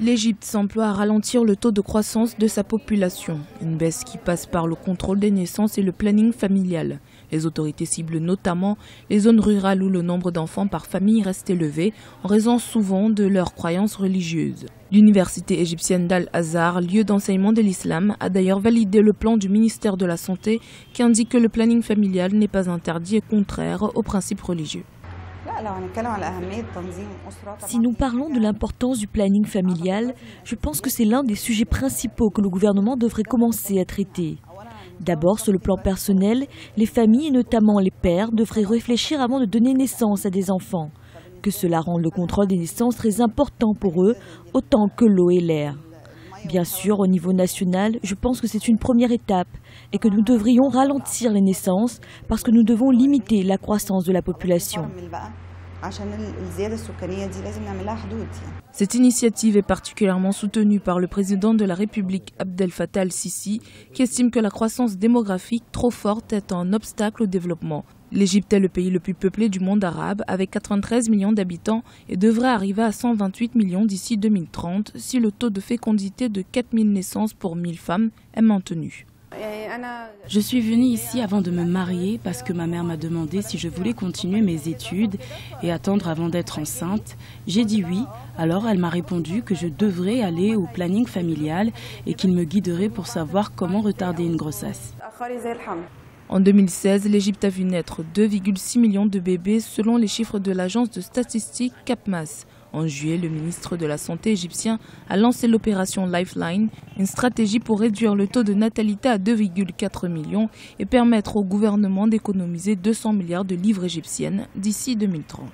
L'Égypte s'emploie à ralentir le taux de croissance de sa population, une baisse qui passe par le contrôle des naissances et le planning familial. Les autorités ciblent notamment les zones rurales où le nombre d'enfants par famille reste élevé, en raison souvent de leurs croyances religieuses. L'université égyptienne d'Al-Azhar, lieu d'enseignement de l'islam, a d'ailleurs validé le plan du ministère de la Santé qui indique que le planning familial n'est pas interdit et contraire aux principes religieux. Si nous parlons de l'importance du planning familial, je pense que c'est l'un des sujets principaux que le gouvernement devrait commencer à traiter. D'abord, sur le plan personnel, les familles, et notamment les pères, devraient réfléchir avant de donner naissance à des enfants. Que cela rende le contrôle des naissances très important pour eux, autant que l'eau et l'air. Bien sûr, au niveau national, je pense que c'est une première étape et que nous devrions ralentir les naissances parce que nous devons limiter la croissance de la population. Cette initiative est particulièrement soutenue par le président de la République Abdel Fattah al-Sisi qui estime que la croissance démographique trop forte est un obstacle au développement. L'Égypte est le pays le plus peuplé du monde arabe avec 93 millions d'habitants et devrait arriver à 128 millions d'ici 2030 si le taux de fécondité de 4000 naissances pour 1000 femmes est maintenu. Je suis venue ici avant de me marier parce que ma mère m'a demandé si je voulais continuer mes études et attendre avant d'être enceinte. J'ai dit oui, alors elle m'a répondu que je devrais aller au planning familial et qu'il me guiderait pour savoir comment retarder une grossesse. En 2016, l'Égypte a vu naître 2,6 millions de bébés selon les chiffres de l'agence de statistiques Capmas. En juillet, le ministre de la Santé égyptien a lancé l'opération Lifeline, une stratégie pour réduire le taux de natalité à 2,4 millions et permettre au gouvernement d'économiser 200 milliards de livres égyptiennes d'ici 2030.